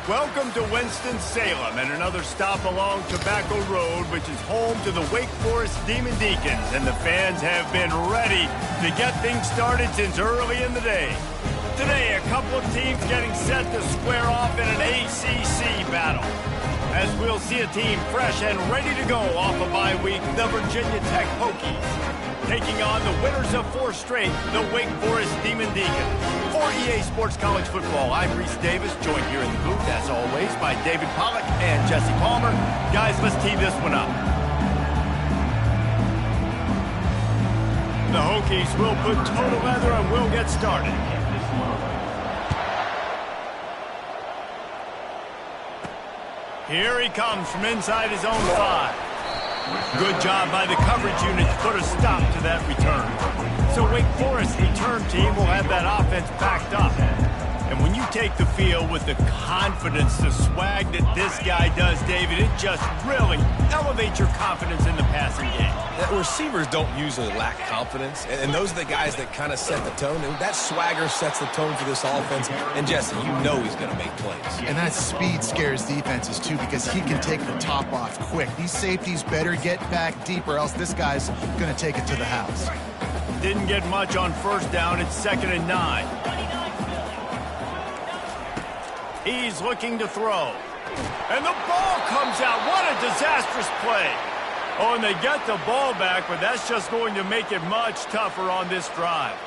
Welcome to Winston-Salem and another stop along Tobacco Road, which is home to the Wake Forest Demon Deacons, and the fans have been ready to get things started since early in the day. Today, a couple of teams getting set to square off in an ACC battle, as we'll see a team fresh and ready to go off a bye week, the Virginia Tech Hokies, taking on the winners of 4 straight, the Wake Forest Demon Deacons. For EA Sports College Football, I'm Reese Davis, joined here in the booth, as always, by David Pollack and Jesse Palmer. Guys, let's tee this one up. The Hokies will put total leather and we'll get started. Here he comes from inside his own 5. Good job by the coverage unit to put a stop to that return. So Wake Forest's return team will have that offense backed up. And when you take the field with the confidence, the swag that this guy does, David, it just really elevates your confidence in the passing game. Receivers don't usually lack confidence, and those are the guys that kind of set the tone. And that swagger sets the tone for this offense. And Jesse, you know he's going to make plays. And that speed scares defenses too, because he can take the top off quick. These safeties better get back deep, or else this guy's going to take it to the house. Didn't get much on first down. It's 2nd and 9. He's looking to throw. And the ball comes out. What a disastrous play. Oh, and they get the ball back, but that's just going to make it much tougher on this drive.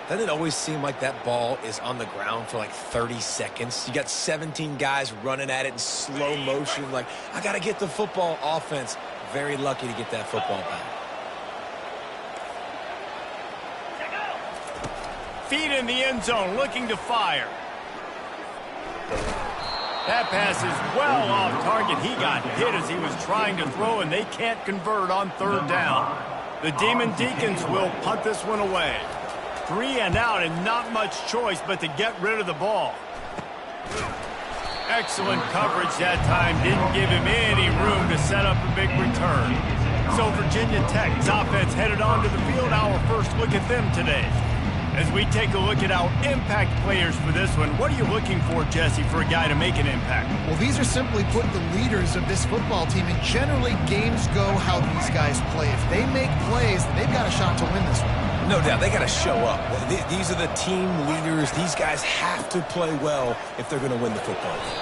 Doesn't it always seem like that ball is on the ground for like 30 seconds? You got 17 guys running at it in slow motion. Like, I got to get the football. Offense, very lucky to get that football back. Feet in the end zone, looking to fire. That pass is well off target. He got hit as he was trying to throw, and they can't convert on 3rd down. The Demon Deacons will punt this one away. 3 and out, and not much choice but to get rid of the ball. Excellent coverage that time. Didn't give him any room to set up a big return. So Virginia Tech's offense headed onto the field. Our first look at them today. As we take a look at our impact players for this one, what are you looking for, Jesse, for a guy to make an impact? Well, these are simply put the leaders of this football team, and generally games go how these guys play. If they make plays, they've got a shot to win this one. No doubt, they got to show up. These are the team leaders. These guys have to play well if they're going to win the football game.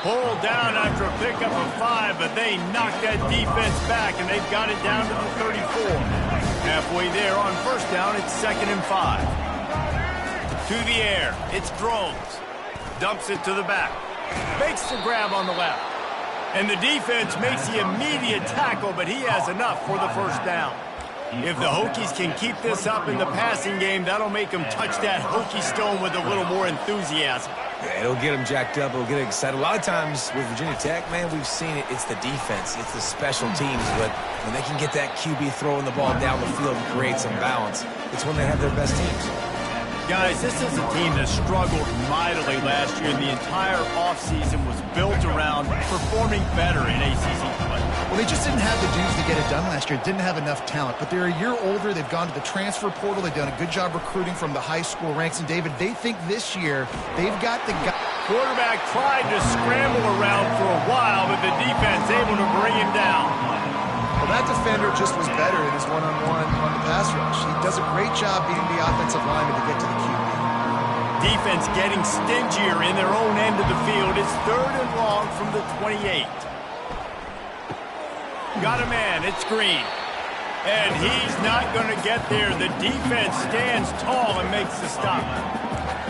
Pulled down after a pickup of 5, but they knocked that defense back, and they've got it down to the 34. Halfway there on first down, it's 2nd and 5. To the air, it's Drones. Dumps it to the back. Makes the grab on the left. And the defense makes the immediate tackle, but he has enough for the first down. If the Hokies can keep this up in the passing game, that'll make them touch that Hokie stone with a little more enthusiasm. Yeah, it'll get them jacked up. It'll get them excited. A lot of times with Virginia Tech, man, we've seen it. It's the defense. It's the special teams. But when they can get that QB throwing the ball down the field and create some balance, it's when they have their best teams. Guys, this is a team that struggled mightily last year. The entire offseason was built around performing better in ACC play. Well, they just didn't have the dudes to get it done last year. Didn't have enough talent. But they're a year older. They've gone to the transfer portal. They've done a good job recruiting from the high school ranks. And, David, they think this year they've got the guy. Quarterback tried to scramble around for a while, but the defense able to bring him down. Well, that defender just was better in his one-on-one on the pass rush. He does a great job beating the offensive lineman to get to the QB. Defense getting stingier in their own end of the field. It's 3rd and long from the 28. Got a man. It's Green. And he's not going to get there. The defense stands tall and makes the stop.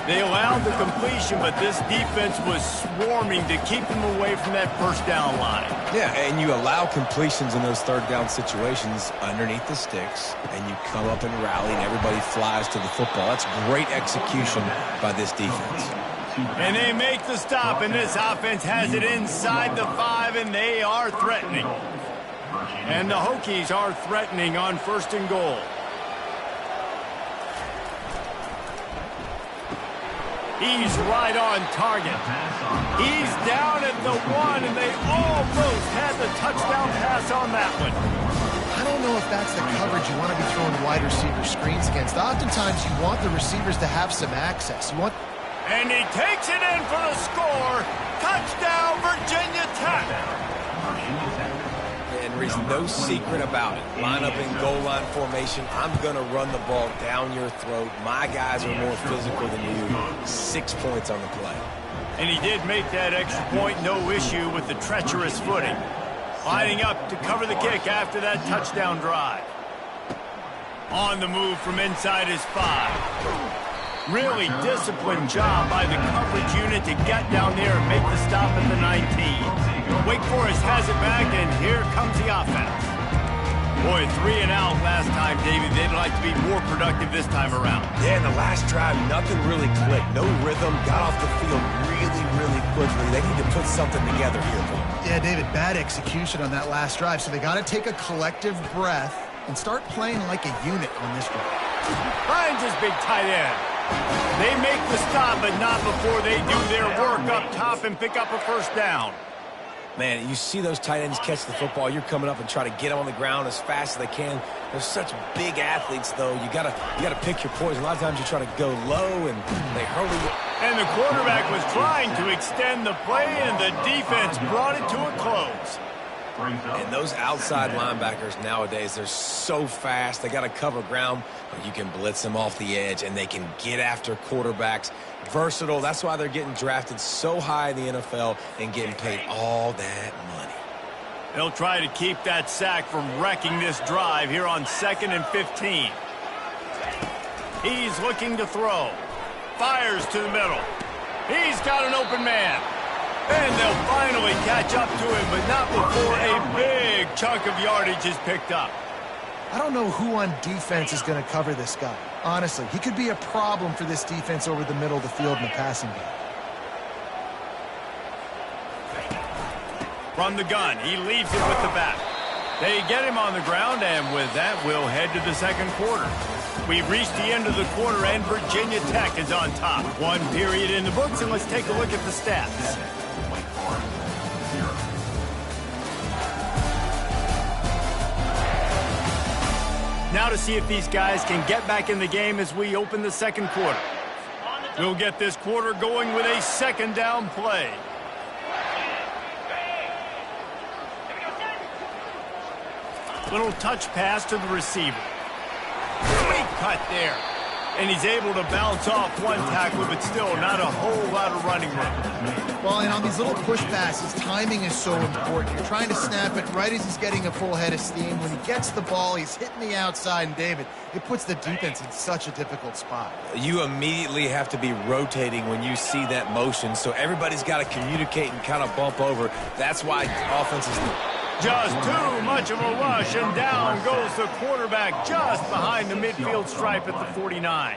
They allowed the completion, but this defense was swarming to keep them away from that first down line. Yeah, and you allow completions in those 3rd down situations underneath the sticks, and you come up and rally, and everybody flies to the football. That's great execution by this defense. And they make the stop, and this offense has it inside the 5, and they are threatening. And the Hokies are threatening on 1st and goal. He's right on target. He's down at the 1, and they almost had the touchdown pass on that one. I don't know if that's the coverage you want to be throwing wide receiver screens against. Oftentimes, you want the receivers to have some access. You want... And he takes it in for the score. Touchdown! Maurice, no secret about it. Line up in goal line formation. I'm going to run the ball down your throat. My guys are more physical than you. 6 points on the play. And he did make that extra point, no issue with the treacherous footing. Lining up to cover the kick after that touchdown drive. On the move from inside his 5. Really disciplined job by the coverage unit to get down there and make the stop at the 19. Wake Forest has it back, and here comes the offense. Boy, 3 and out last time, David. They'd like to be more productive this time around. Yeah, in the last drive, nothing really clicked. No rhythm. Got off the field really, really quickly. They need to put something together here, Paul. Yeah, David, bad execution on that last drive, so they got to take a collective breath and start playing like a unit on this drive. Finds his big tight end. They make the stop, but not before they do their work up top and pick up a first down. Man, you see those tight ends catch the football. You're coming up and try to get them on the ground as fast as they can. They're such big athletes, though. You gotta pick your poison. A lot of times you try to go low, and they hurry you. And the quarterback was trying to extend the play, and the defense brought it to a close. And those outside linebackers nowadays, they're so fast. They got to cover ground, but you can blitz them off the edge, and they can get after quarterbacks. Versatile. That's why they're getting drafted so high in the NFL and getting paid all that money. They'll try to keep that sack from wrecking this drive here on 2nd and 15. He's looking to throw. Fires to the middle. He's got an open man. And they'll finally catch up to him, but not before a big chunk of yardage is picked up. I don't know who on defense is going to cover this guy. Honestly, he could be a problem for this defense over the middle of the field in the passing game. From the gun, he leaves it with the back. They get him on the ground, and with that, we'll head to the second quarter. We've reached the end of the quarter, and Virginia Tech is on top. 1 period in the books, and let's take a look at the stats. Now to see if these guys can get back in the game as we open the second quarter. We'll get this quarter going with a second down play. Little touch pass to the receiver. Great cut there. And he's able to bounce off one tackle, but still not a whole lot of running room. Well, and on these little push passes, timing is so important. You're trying to snap it right as he's getting a full head of steam. When he gets the ball, he's hitting the outside, and David, it puts the defense in such a difficult spot. You immediately have to be rotating when you see that motion, so everybody's got to communicate and kind of bump over. That's why offenses... Just too much of a rush, and down goes the quarterback just behind the midfield stripe at the 49.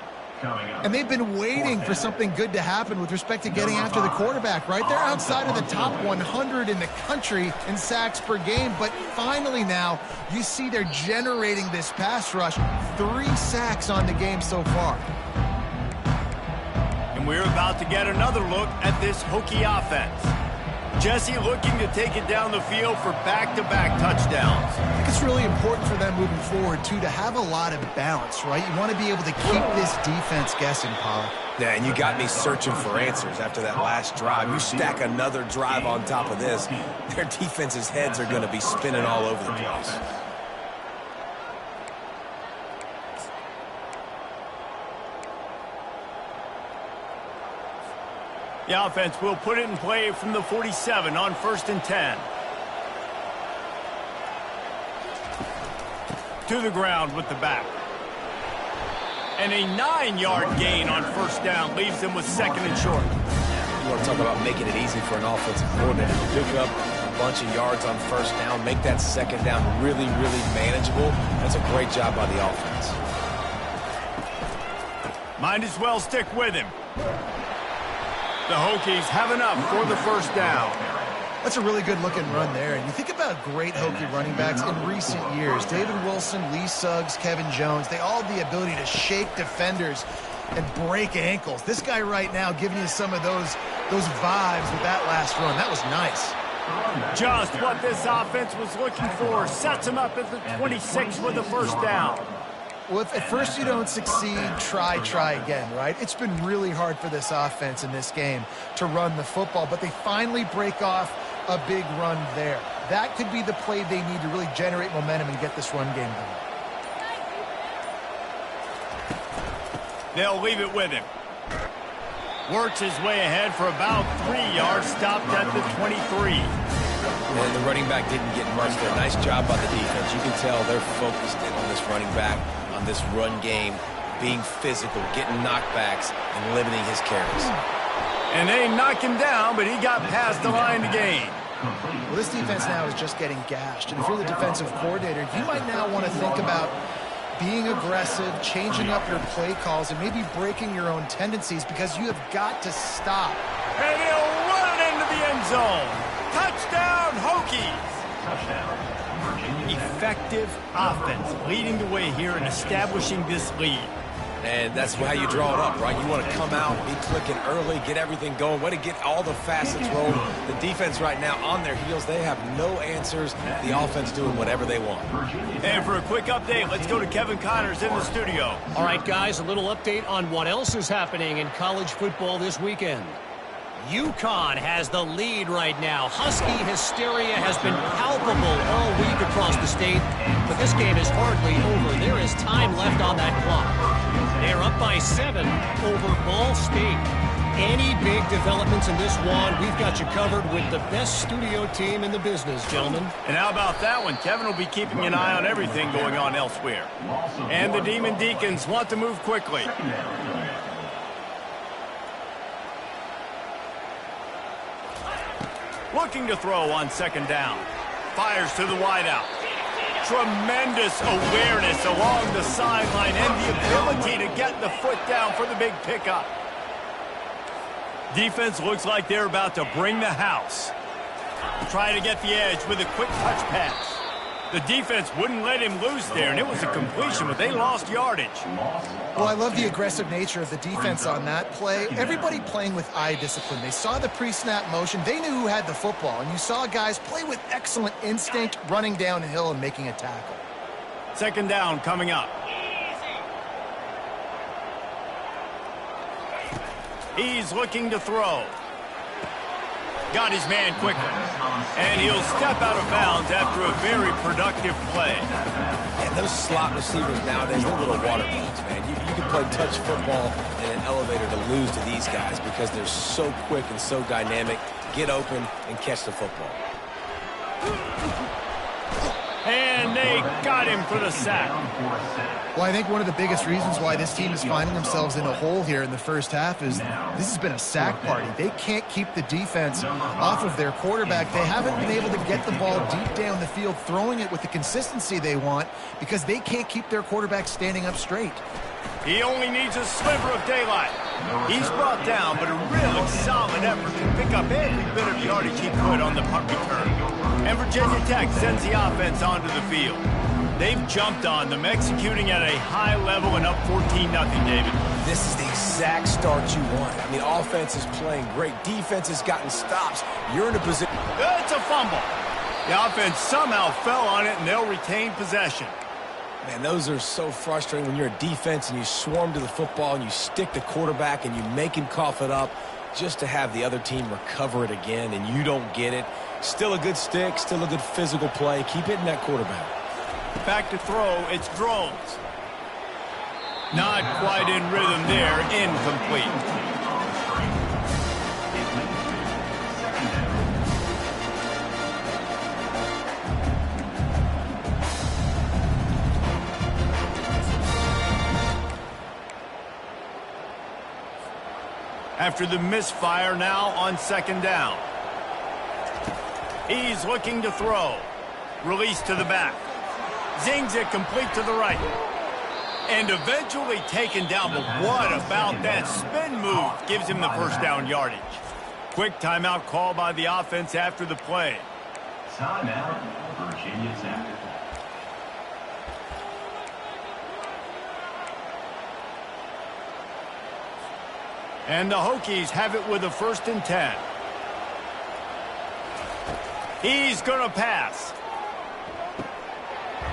And they've been waiting for something good to happen with respect to getting after the quarterback, right? They're outside of the top 100 in the country in sacks per game, but finally now you see they're generating this pass rush. 3 sacks on the game so far. And we're about to get another look at this Hokie offense. Jesse looking to take it down the field for back-to-back touchdowns. I think it's really important for them moving forward, too, to have a lot of balance, right? You want to be able to keep this defense guessing, Pollock. Yeah, and you got me searching for answers after that last drive. You stack another drive on top of this, their defense's heads are going to be spinning all over the place. The offense will put it in play from the 47 on 1st and 10. To the ground with the back. And a 9-yard gain on 1st down leaves them with 2nd and short. You want to talk about making it easy for an offensive coordinator to pick up a bunch of yards on 1st down, make that 2nd down really, really manageable. That's a great job by the offense. Might as well stick with him. The Hokies have enough for the 1st down. That's a really good-looking run there. And you think about great Hokie running backs in recent years. David Wilson, Lee Suggs, Kevin Jones, they all have the ability to shake defenders and break ankles. This guy right now giving you some of those vibes with that last run. That was nice. Just what this offense was looking for. Sets him up at the 26 with the 1st down. Well, if at first you don't succeed, try again, right? It's been really hard for this offense in this game to run the football, but they finally break off a big run there. That could be the play they need to really generate momentum and get this run game going. They'll leave it with him. Works his way ahead for about 3 yards, stopped at the 23. And the running back didn't get much there. Nice job by the defense. You can tell they're focused in on this running back, on this run game, being physical, getting knockbacks, and limiting his carries. And they knock him down, but he got past the line to gain. Well, this defense now is just getting gashed. And if you're the defensive coordinator, you might now want to think about being aggressive, changing up your play calls, and maybe breaking your own tendencies because you have got to stop. And he'll run it into the end zone. Touchdown, Hokies! Effective offense leading the way here and establishing this lead. And that's how you draw it up, right? You want to come out, be clicking early, get everything going, way to get all the facets rolling. The defense right now on their heels, they have no answers. The offense doing whatever they want. And for a quick update, let's go to Kevin Connors in the studio. All right, guys, a little update on what else is happening in college football this weekend. UConn has the lead right now. Husky hysteria has been palpable all week across the state, but this game is hardly over. There is time left on that clock. They're up by 7 over Ball State. Any big developments in this one, we've got you covered with the best studio team in the business, gentlemen. And how about that one? Kevin will be keeping an eye on everything going on elsewhere. And the Demon Deacons want to move quickly. Looking to throw on second down. Fires to the wideout. Tremendous awareness along the sideline and the ability to get the foot down for the big pickup. Defense looks like they're about to bring the house. Try to get the edge with a quick touch pass. The defense wouldn't let him loose there, and it was a completion, but they lost yardage. Well, I love the aggressive nature of the defense on that play. Everybody playing with eye discipline. They saw the pre-snap motion. They knew who had the football, and you saw guys play with excellent instinct, running downhill and making a tackle. Second down coming up. He's looking to throw. Got his man quickly. And he'll step out of bounds after a very productive play. And those slot receivers nowadays, they're little water balls, man. You can play touch football in an elevator to lose to these guys because they're so quick and so dynamic. Get open and catch the football. And they got him for the sack. Well, I think one of the biggest reasons why this team is finding themselves in a hole here in the first half is this has been a sack party. They can't keep the defense off of their quarterback. They haven't been able to get the ball deep down the field, throwing it with the consistency they want because they can't keep their quarterback standing up straight. He only needs a sliver of daylight. He's brought down, but a really solid effort to pick up every bit of yardage he could on the punt return. And Virginia Tech sends the offense onto the field. They've jumped on them, executing at a high level and up 14-0, David. This is the exact start you want. I mean, offense is playing great. Defense has gotten stops. You're in a position. It's a fumble. The offense somehow fell on it, and they'll retain possession. Man, those are so frustrating when you're a defense and you swarm to the football and you stick the quarterback and you make him cough it up just to have the other team recover it again and you don't get it. Still a good stick, still a good physical play. Keep hitting that quarterback. Back to throw, it's Drones. Not quite in rhythm there, incomplete. After the misfire, now on second down. He's looking to throw. Release to the back. Zings it complete to the right. And eventually taken down, but what about that spin move? Gives him the first down yardage. Quick timeout call by the offense after the play. Timeout, Virginia Tech. And the Hokies have it with a 1st and 10. He's going to pass.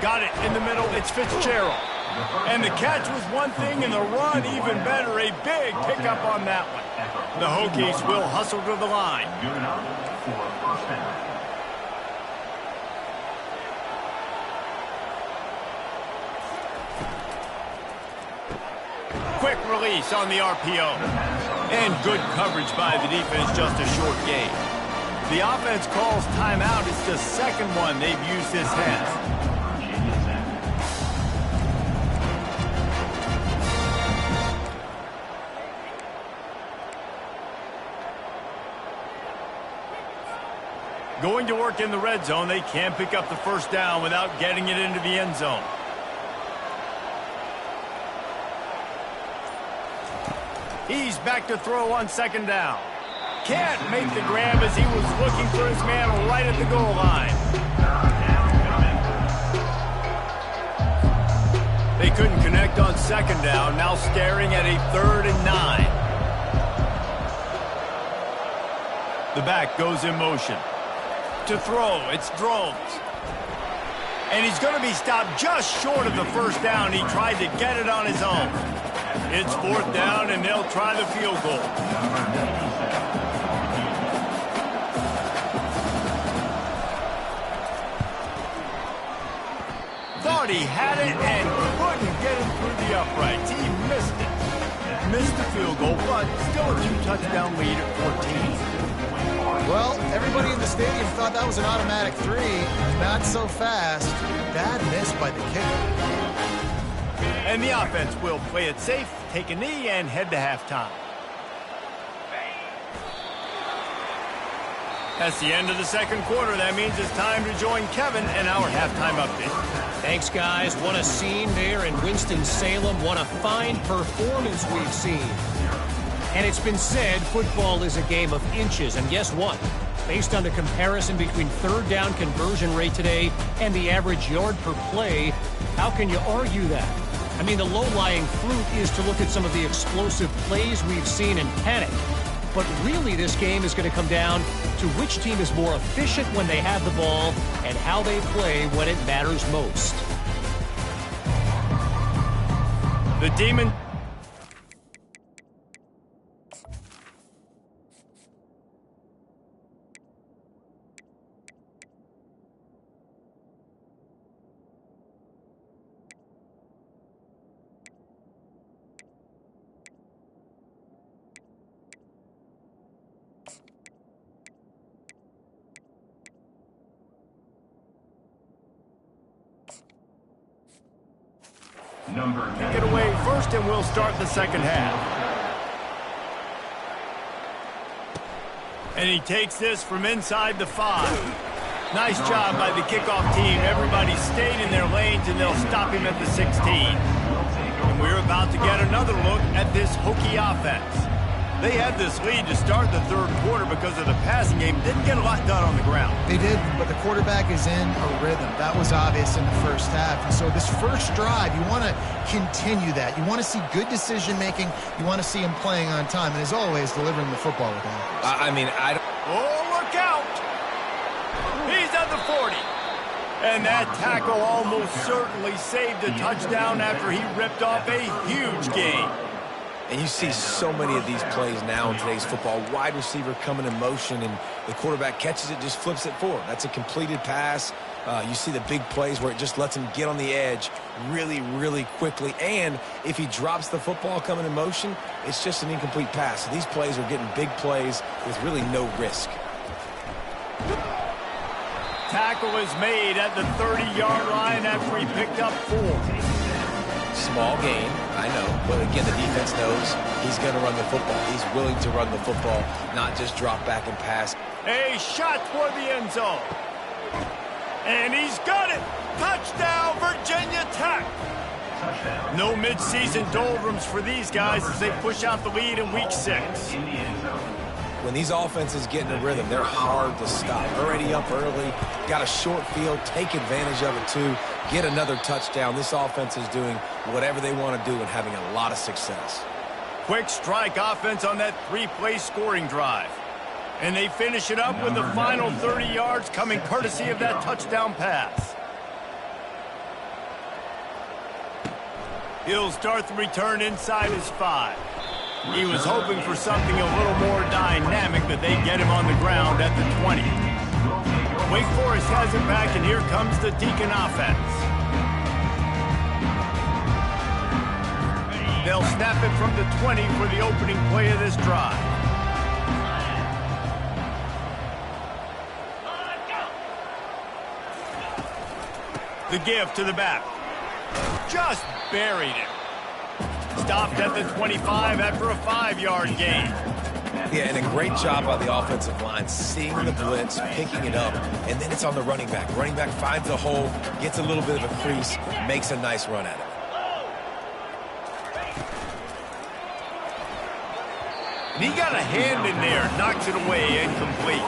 Got it in the middle. It's Fitzgerald. And the catch was one thing, and the run even better. A big pickup on that one. The Hokies will hustle to the line. for a first down. Quick release on the RPO. And good coverage by the defense, just a short gain. The offense calls timeout. It's the second one they've used this half. Virginia's at. Going to work in the red zone. They can't pick up the first down without getting it into the end zone. He's back to throw on second down. Can't make the grab as he was looking for his man right at the goal line. They couldn't connect on second down. Now staring at a 3rd and 9. The back goes in motion. To throw, it's Drones. And he's going to be stopped just short of the first down. He tried to get it on his own. It's 4th down, and they'll try the field goal. Thought he had it and couldn't get it through the uprights. He missed it. Missed the field goal, but still a 2-touchdown lead at 14. Well, everybody in the stadium thought that was an automatic 3. Not so fast. Bad miss by the kicker. And the offense will play it safe, take a knee, and head to halftime. That's the end of the second quarter. That means it's time to join Kevin in our halftime update. Thanks, guys. What a scene there in Winston-Salem. What a fine performance we've seen. And it's been said football is a game of inches. And guess what? Based on the comparison between third down conversion rate today and the average yard per play, how can you argue that? I mean, the low-lying fruit is to look at some of the explosive plays we've seen and panic. But really, this game is going to come down to which team is more efficient when they have the ball and how they play when it matters most. The Demon... Kick it away first, and we'll start the second half. And he takes this from inside the 5. Nice job by the kickoff team. Everybody stayed in their lanes, and they'll stop him at the 16. And we're about to get another look at this Hokie offense. They had this lead to start the third quarter because of the passing game. Didn't get a lot done on the ground. They did, but the quarterback is in a rhythm. That was obvious in the first half. And so this first drive, you want to continue that. You want to see good decision-making. You want to see him playing on time. And as always, delivering the football with accuracy. Oh, look out! He's at the 40. And that tackle almost certainly saved a touchdown after he ripped off a huge gain. And you see so many of these plays now in today's football. Wide receiver coming in motion, and the quarterback catches it, just flips it forward. That's a completed pass. You see the big plays where it just lets him get on the edge really, really quickly. And if he drops the football coming in motion, it's just an incomplete pass. So these plays are getting big plays with really no risk. Tackle is made at the 30-yard line after he picked up 4. Small gain, I know, but again, the defense knows he's going to run the football. He's willing to run the football, not just drop back and pass. A shot toward the end zone. And he's got it. Touchdown, Virginia Tech. Touchdown. No midseason doldrums for these guys as they push out the lead in week 6. In the end zone. When these offenses get in a rhythm, they're hard to stop. Already up early, got a short field, take advantage of it too, get another touchdown. This offense is doing whatever they want to do and having a lot of success. Quick strike offense on that 3-play scoring drive. And they finish it up with the final 30 yards coming courtesy of that touchdown pass. He'll start the return inside his 5. He was hoping for something a little more dynamic, but they get him on the ground at the 20. Wake Forest has it back, and here comes the Deacon offense. They'll snap it from the 20 for the opening play of this drive. The give to the back. Just buried him. Stopped at the 25 after a 5-yard gain. Yeah, and a great job by the offensive line, seeing the blitz, picking it up, and then it's on the running back. Running back finds a hole, gets a little bit of a crease, makes a nice run at it. And he got a hand in there, knocks it away, incomplete.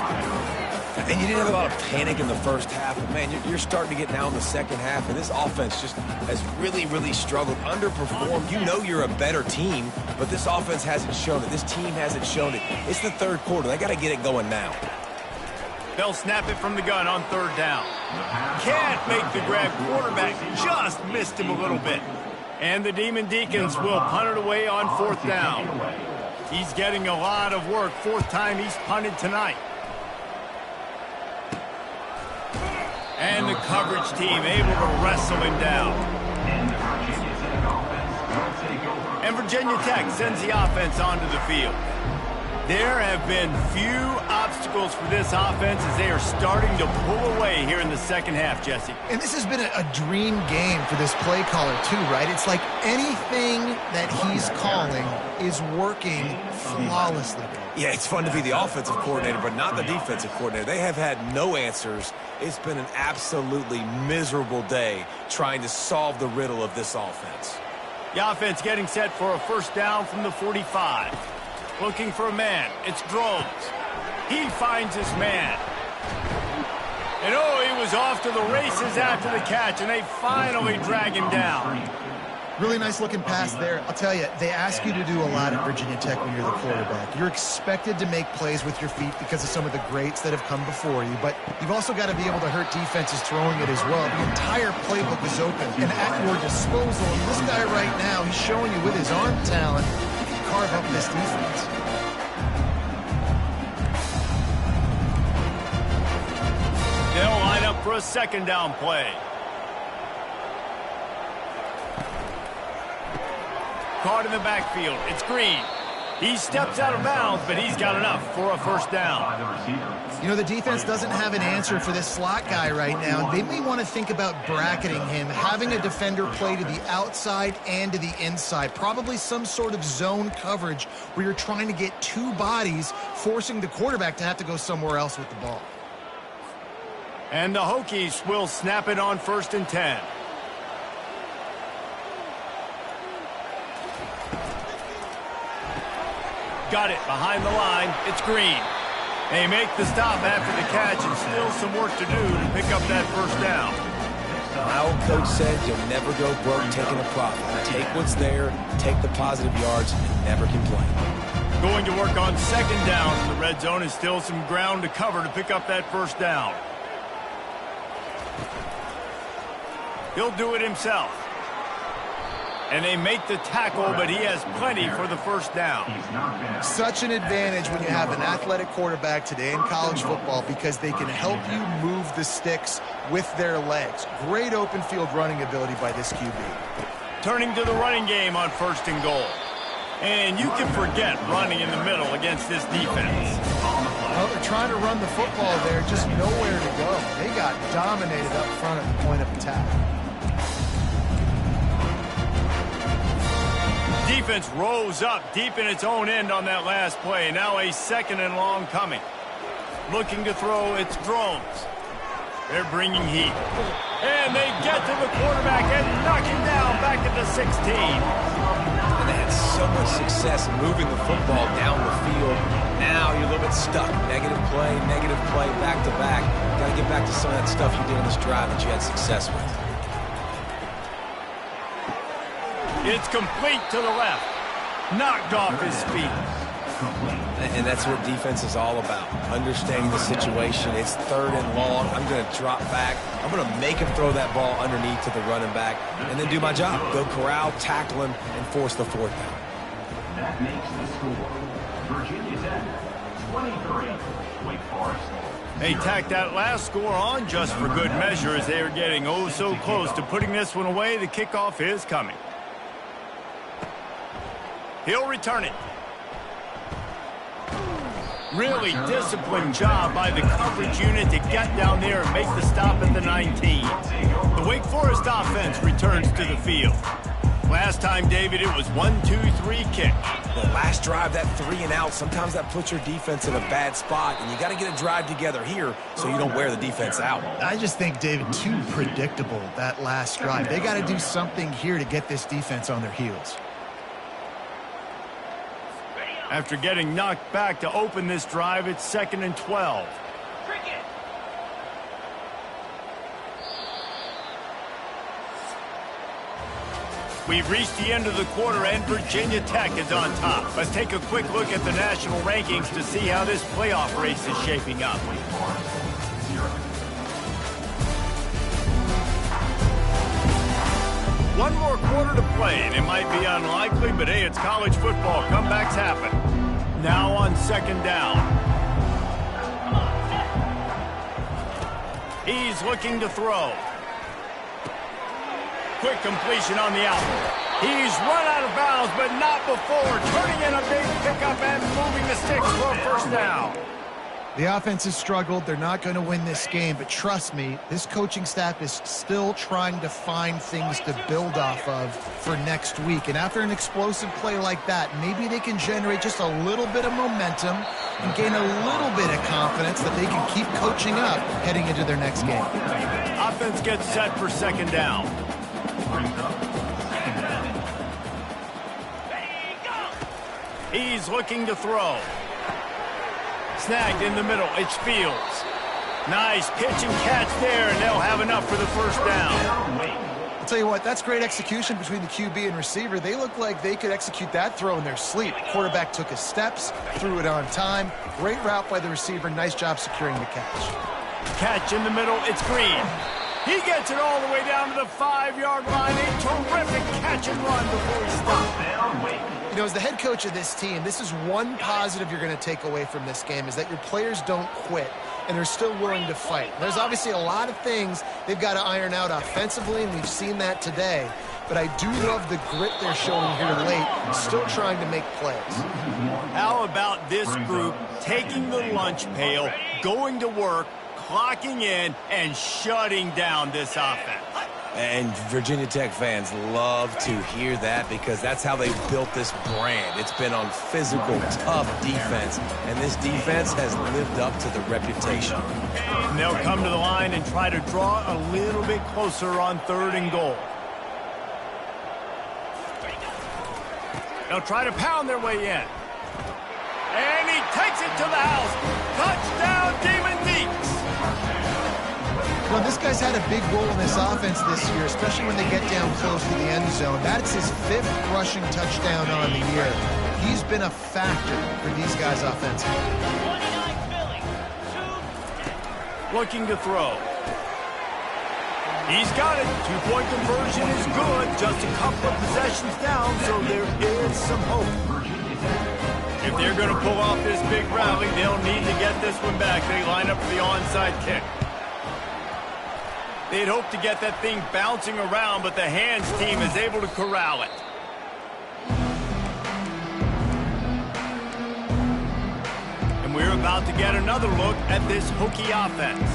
And you didn't have a lot of panic in the first half, but man, you're starting to get now in the second half, and this offense just has really struggled, underperformed. You know you're a better team, but this offense hasn't shown it. This team hasn't shown it. It's the third quarter. They got to get it going now. They'll snap it from the gun on third down. Can't make the grab. Quarterback just missed him a little bit. And the Demon Deacons will punt it away on fourth down. He's getting a lot of work. Fourth time he's punted tonight. And the coverage team able to wrestle him down. And Virginia Tech sends the offense onto the field. There have been few obstacles for this offense as they are starting to pull away here in the second half, Jesse. And this has been a dream game for this play caller too, right? It's like anything that he's calling is working flawlessly. Yeah, it's fun to be the offensive coordinator, but not the defensive coordinator. They have had no answers. It's been an absolutely miserable day trying to solve the riddle of this offense. The offense getting set for a first down from the 45. Looking for a man. It's Drones. He finds his man. And oh, he was off to the races after the catch, and they finally drag him down. Really nice looking pass there. I'll tell you, they ask you to do a lot at Virginia Tech when you're the quarterback. You're expected to make plays with your feet because of some of the greats that have come before you, but you've also got to be able to hurt defenses throwing it as well. The entire playbook is open and at your disposal. And this guy right now, he's showing you with his arm talent, he can carve up this defense. They'll line up for a second down play. Caught in the backfield. It's Green. He steps out of bounds, but he's got enough for a first down. You know, the defense doesn't have an answer for this slot guy right now. They may want to think about bracketing him, having a defender play to the outside and to the inside. Probably some sort of zone coverage where you're trying to get two bodies, forcing the quarterback to have to go somewhere else with the ball. And the Hokies will snap it on 1st and 10. Got it behind the line. It's Green. They make the stop after the catch and still some work to do to pick up that first down. My old coach said you'll never go broke taking a profit. Take what's there, take the positive yards, and never complain. Going to work on second down in the red zone, and still some ground to cover to pick up that first down. He'll do it himself. And they make the tackle, but he has plenty for the first down. Such an advantage when you have an athletic quarterback today in college football because they can help you move the sticks with their legs. Great open field running ability by this QB. Turning to the running game on 1st and goal. And you can forget running in the middle against this defense. Well, they're trying to run the football there, just nowhere to go. They got dominated up front at the point of attack. Defense rose up deep in its own end on that last play. Now a 2nd and long coming. Looking to throw, it's Drones. They're bringing heat. And they get to the quarterback and knock him down back at the 16. And they had so much success moving the football down the field. Now you're a little bit stuck. Negative play, back to back. Got to get back to some of that stuff you did on this drive that you had success with. It's complete to the left. Knocked off his feet. And that's what defense is all about. Understanding the situation. It's 3rd and long. I'm going to drop back. I'm going to make him throw that ball underneath to the running back and then do my job. Go corral, tackle him, and force the 4th down. That makes the score. Virginia Tech, 23. Wake Forest. They tacked that last score on just for good measure as they are getting oh so close to putting this one away. The kickoff is coming. He'll return it. Really disciplined job by the coverage unit to get down there and make the stop at the 19. The Wake Forest offense returns to the field. Last time, David, it was 1-2-3 kick. The last drive, that 3 and out, sometimes that puts your defense in a bad spot, and you got to get a drive together here so you don't wear the defense out. I just think, David, too predictable, that last drive. They got to do something here to get this defense on their heels. After getting knocked back to open this drive, it's 2nd and 12. We've reached the end of the quarter, and Virginia Tech is on top. Let's take a quick look at the national rankings to see how this playoff race is shaping up. One more quarter to play, and it might be unlikely, but hey, it's college football. Comebacks happen. Now on 2nd down. He's looking to throw. Quick completion on the out. He's run out of bounds, but not before turning in a big pickup and moving the sticks for a first down. The offense has struggled. They're not going to win this game, but trust me, this coaching staff is still trying to find things to build off of for next week. And after an explosive play like that, maybe they can generate just a little bit of momentum and gain a little bit of confidence that they can keep coaching up heading into their next game. Offense gets set for 2nd down. He's looking to throw. Snagged in the middle. It's Fields. Nice pitch and catch there, and they'll have enough for the first down. I'll tell you what, that's great execution between the QB and receiver. They look like they could execute that throw in their sleep. Quarterback took his steps, threw it on time. Great route by the receiver. Nice job securing the catch. Catch in the middle. It's Green. He gets it all the way down to the 5-yard line. A terrific catch and run before he stops. You know, as the head coach of this team, this is one positive you're going to take away from this game, is that your players don't quit and they're still willing to fight. There's obviously a lot of things they've got to iron out offensively, and we've seen that today. But I do love the grit they're showing here late, still trying to make plays. How about this group taking the lunch pail, going to work, clocking in, and shutting down this offense? And Virginia Tech fans love to hear that because that's how they built this brand. It's been on physical, tough defense, and this defense has lived up to the reputation. And they'll come to the line and try to draw a little bit closer on 3rd and goal. They'll try to pound their way in. And he takes it to the house. Touchdown, Demon Deeks. Well, this guy's had a big role in this offense this year, especially when they get down close to the end zone. That's his 5th rushing touchdown on the year. He's been a factor for these guys offensively. Looking to throw. He's got it. 2-point conversion is good. Just a couple of possessions down, so there is some hope. If they're going to pull off this big rally, they'll need to get this one back. They line up for the onside kick. They'd hope to get that thing bouncing around, but the hands team is able to corral it. And we're about to get another look at this Hokie offense.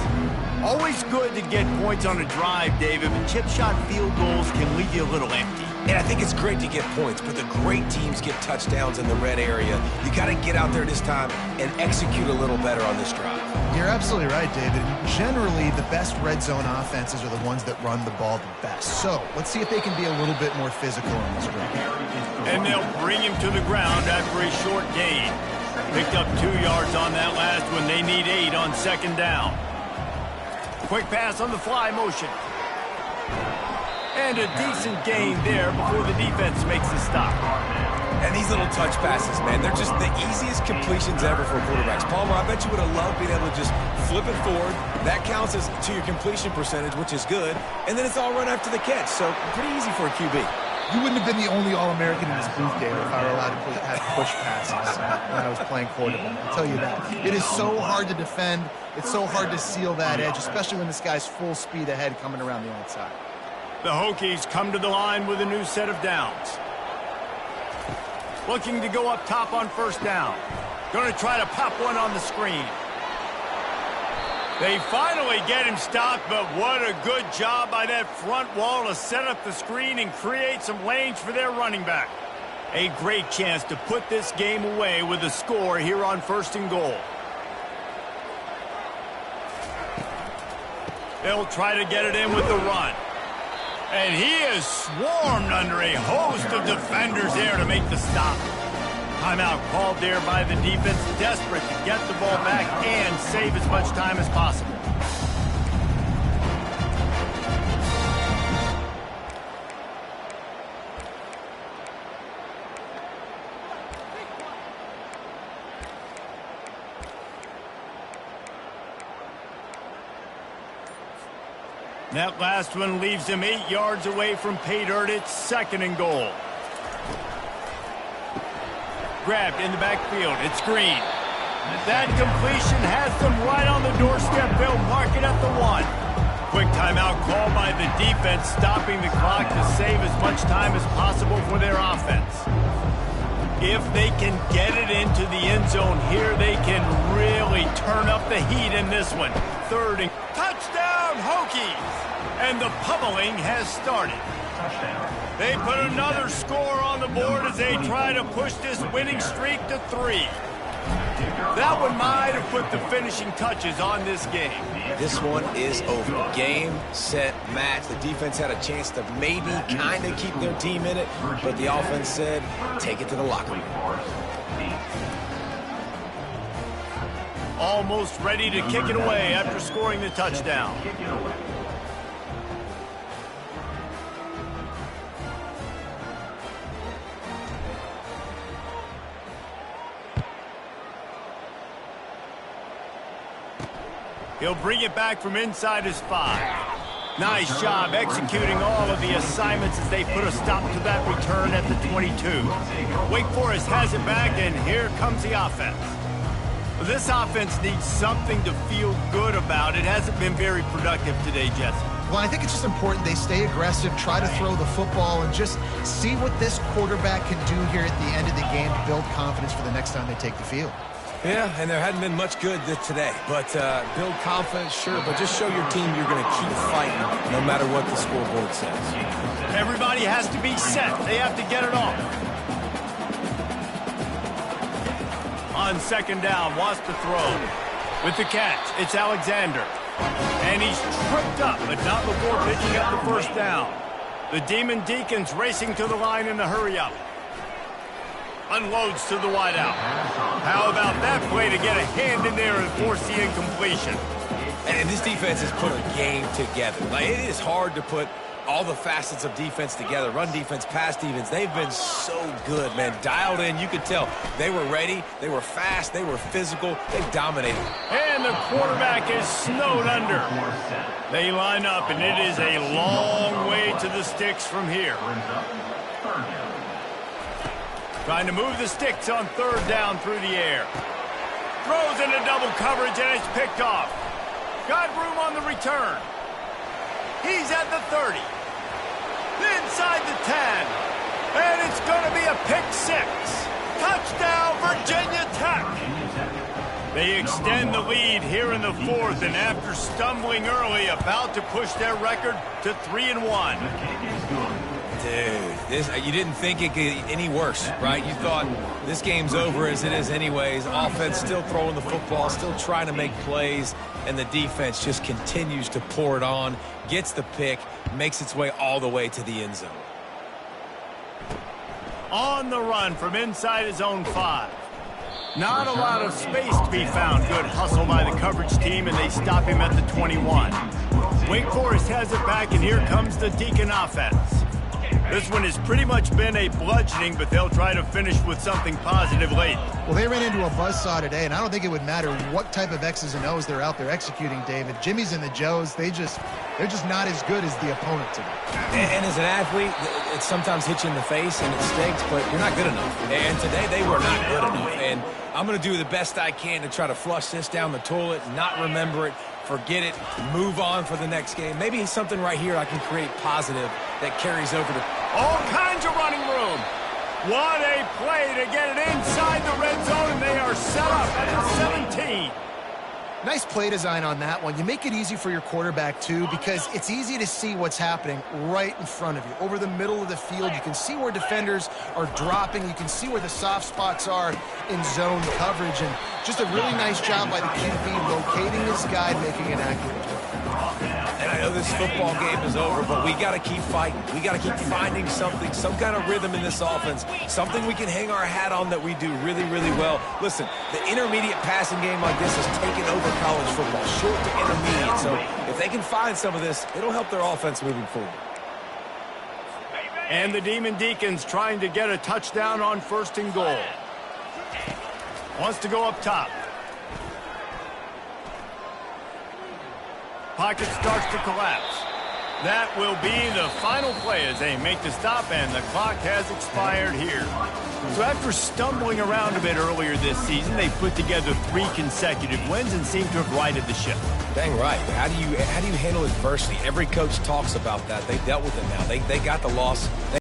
Always good to get points on a drive, David, but chip shot field goals can leave you a little empty. And I think it's great to get points, but the great teams get touchdowns in the red area. You got to get out there this time and execute a little better on this drive. You're absolutely right, David. Generally, the best red zone offenses are the ones that run the ball the best. So let's see if they can be a little bit more physical on this drive. And they'll bring him to the ground after a short gain. Picked up 2 yards on that last one. They need 8 on 2nd down. Quick pass on the fly motion. And a decent gain there before the defense makes the stop. And these little touch passes, man, they're just the easiest completions ever for quarterbacks. Palmer, I bet you would have loved being able to just flip it forward. That counts as to your completion percentage, which is good. And then it's all run after the catch, so pretty easy for a QB. You wouldn't have been the only All-American in this booth, David, if I were allowed to have push passes when I was playing quarterback. I'll tell you that. It is so hard to defend. It's so hard to seal that edge, especially when this guy's full speed ahead coming around the outside. The Hokies come to the line with a new set of downs. Looking to go up top on first down. Going to try to pop one on the screen. They finally get him stopped, but what a good job by that front wall to set up the screen and create some lanes for their running back. A great chance to put this game away with a score here on 1st and goal. They'll try to get it in with the run. And he is swarmed under a host of defenders there to make the stop. Timeout called there by the defense, desperate to get the ball back and save as much time as possible. That last one leaves him 8 yards away from pay dirt. It's 2nd and goal. Grabbed in the backfield. It's Green. That completion has them right on the doorstep. They'll mark it at the 1. Quick timeout call by the defense, stopping the clock to save as much time as possible for their offense. If they can get it into the end zone here, they can really turn up the heat in this one. 3rd and touchdown, Hokies! And the pummeling has started. They put another score on the board as they try to push this winning streak to 3. That one might have put the finishing touches on this game. This one is over. Game, set, match. The defense had a chance to maybe kind of keep their team in it, but the offense said, take it to the locker room. Almost ready to kick it away after scoring the touchdown. He'll bring it back from inside his 5. Nice job executing all of the assignments as they put a stop to that return at the 22. Wake Forest has it back, and here comes the offense. This offense needs something to feel good about. It hasn't been very productive today, Jesse. Well, I think it's just important they stay aggressive, try to throw the football, and just see what this quarterback can do here at the end of the game to build confidence for the next time they take the field. Yeah, and there hadn't been much good today. But build confidence, sure, but just show your team you're going to keep fighting no matter what the scoreboard says. Everybody has to be set. They have to get it off. On 2nd down, wants to throw. With the catch, it's Alexander. And he's tripped up, but not before picking up the 1st down. The Demon Deacons racing to the line in the hurry-up. Unloads to the wideout. How about that play to get a hand in there and force the incompletion? And this defense has put a game together. Like, it is hard to put all the facets of defense together. Run defense, pass defense. They've been so good, man. Dialed in. You could tell they were ready. They were fast. They were physical. They've dominated. And the quarterback is snowed under. They line up, and it is a long way to the sticks from here. Trying to move the sticks on 3rd down through the air. Throws into double coverage, and it's picked off. Got room on the return. He's at the 30. Inside the 10. And it's going to be a pick 6. Touchdown, Virginia Tech. They extend the lead here in the 4th, and after stumbling early, about to push their record to 3-1. Dude, you didn't think it could get any worse, right? You thought this game's over as it is anyways. Offense still throwing the football, still trying to make plays, and the defense just continues to pour it on, gets the pick, makes its way all the way to the end zone. On the run from inside his own 5. Not a lot of space to be found. Good hustle by the coverage team, and they stop him at the 21. Wake Forest has it back, and here comes the Deacon offense. This one has pretty much been a bludgeoning, but they'll try to finish with something positive late. Well, they ran into a buzzsaw today, and I don't think it would matter what type of X's and O's they're out there executing, David. Jimmy's and the Joes, they're just not as good as the opponent today. And as an athlete, it sometimes hits you in the face and it stinks, but you're not good enough. And today they were not good enough. And I'm going to do the best I can to try to flush this down the toilet, not remember it, forget it, move on for the next game. Maybe something right here I can create positive that carries over to all kinds of running room. What a play to get it inside the red zone, and they are set up at the 17. Nice play design on that one. You make it easy for your quarterback, too, because it's easy to see what's happening right in front of you. Over the middle of the field, you can see where defenders are dropping. You can see where the soft spots are in zone coverage. And just a really nice job by the QB locating his guy, making an accurate throw. And I know this football game is over, but we got to keep fighting. We got to keep finding something, some kind of rhythm in this offense, something we can hang our hat on that we do really, really well. Listen, the intermediate passing game like this has taken over college football, short to intermediate. So if they can find some of this, it'll help their offense moving forward. And the Demon Deacons trying to get a touchdown on 1st and goal. Wants to go up top. Pocket starts to collapse. That will be the final play as they make the stop, and the clock has expired here. So after stumbling around a bit earlier this season, they put together 3 consecutive wins and seem to have righted the ship. Dang right. How do you handle adversity? Every coach talks about that. They dealt with it now. They got the loss.